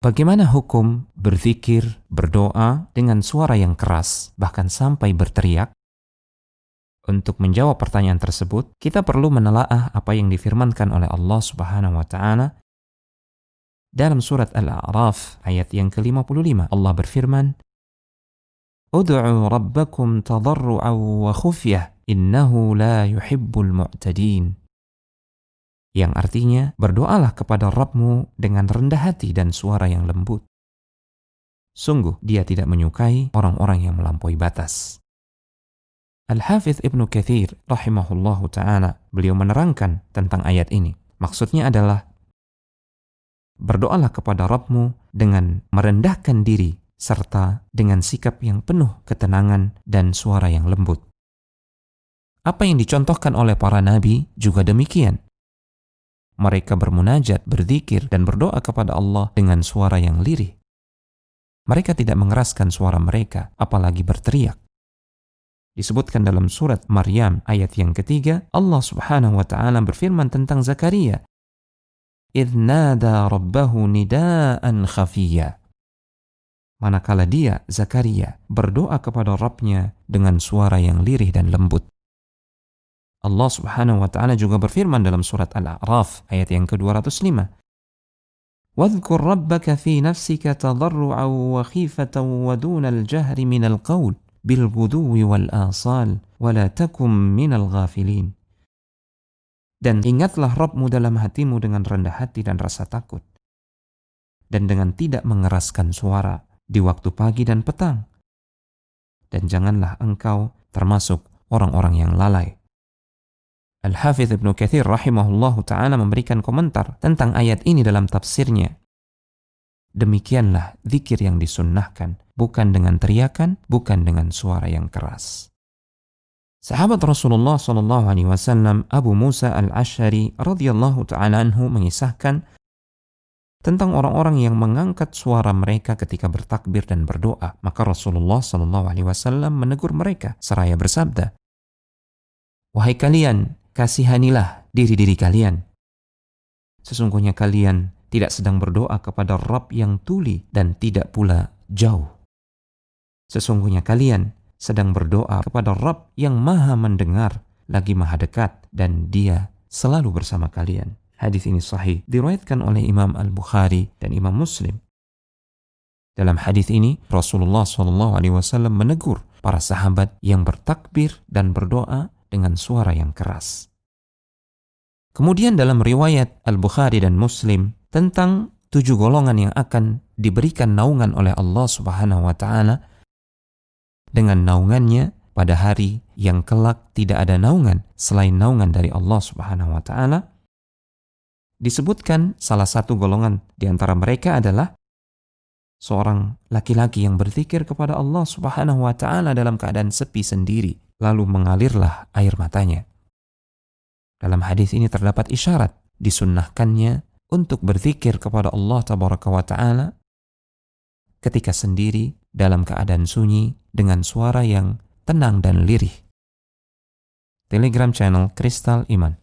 Bagaimana hukum berzikir, berdoa dengan suara yang keras, bahkan sampai berteriak? Untuk menjawab pertanyaan tersebut, kita perlu menelaah apa yang difirmankan oleh Allah Subhanahu wa taala dalam surat Al-A'raf ayat yang ke-55. Allah berfirman, "Ud'u rabbakum tadarru'an wa khufyah, innahu la yuhibbul mu'tadin." Yang artinya, berdoalah kepada Rabbmu dengan rendah hati dan suara yang lembut. Sungguh, dia tidak menyukai orang-orang yang melampaui batas. Al-Hafidz Ibnu Katsir rahimahullahu ta'ala, beliau menerangkan tentang ayat ini. Maksudnya adalah, berdoalah kepada Rabbmu dengan merendahkan diri, serta dengan sikap yang penuh ketenangan dan suara yang lembut. Apa yang dicontohkan oleh para nabi juga demikian. Mereka bermunajat, berzikir, dan berdoa kepada Allah dengan suara yang lirih. Mereka tidak mengeraskan suara mereka, apalagi berteriak. Disebutkan dalam surat Maryam ayat yang ke-3, Allah Subhanahu wa ta'ala berfirman tentang Zakaria, "Idh nada rabbahu nidaan khafiyya." Manakala dia, Zakaria, berdoa kepada Rabbnya dengan suara yang lirih dan lembut. Allah Subhanahu wa ta'ala juga berfirman dalam surat Al-A'raf ayat yang ke-205, "Wadhkur rabbaka fi nafsika tadarru'an wa khifatan wa dunal jahri minal qawl bil ghuduwi wal asal wa la takum minal ghafilin." Dan ingatlah Rabbmu dalam hatimu dengan rendah hati dan rasa takut, dan dengan tidak mengeraskan suara di waktu pagi dan petang. Dan janganlah engkau termasuk orang-orang yang lalai. Al-Hafidz Ibnu Katsir rahimahullahu ta'ala memberikan komentar tentang ayat ini dalam tafsirnya. Demikianlah zikir yang disunnahkan, bukan dengan teriakan, bukan dengan suara yang keras. Sahabat Rasulullah SAW Abu Musa al-Asy'ari radhiyallahu ta'ala anhu mengisahkan tentang orang-orang yang mengangkat suara mereka ketika bertakbir dan berdoa. Maka Rasulullah SAW menegur mereka seraya bersabda, "Wahai kalian, kasihanilah diri-diri kalian. Sesungguhnya kalian tidak sedang berdoa kepada Rabb yang tuli dan tidak pula jauh. Sesungguhnya kalian sedang berdoa kepada Rabb yang maha mendengar, lagi maha dekat, dan dia selalu bersama kalian." Hadis ini sahih, diriwayatkan oleh Imam Al-Bukhari dan Imam Muslim. Dalam hadis ini, Rasulullah SAW menegur para sahabat yang bertakbir dan berdoa dengan suara yang keras. Kemudian dalam riwayat Al-Bukhari dan Muslim tentang 7 golongan yang akan diberikan naungan oleh Allah Subhanahu wa ta'ala, dengan naungannya pada hari yang kelak tidak ada naungan selain naungan dari Allah Subhanahu wa ta'ala, disebutkan salah satu golongan di antara mereka adalah seorang laki-laki yang berzikir kepada Allah Subhanahu wa ta'ala dalam keadaan sepi sendiri, lalu mengalirlah air matanya. Dalam hadis ini terdapat isyarat disunnahkannya untuk berzikir kepada Allah Tabaraka wa ta'ala ketika sendiri dalam keadaan sunyi dengan suara yang tenang dan lirih. Telegram channel Kristal Iman.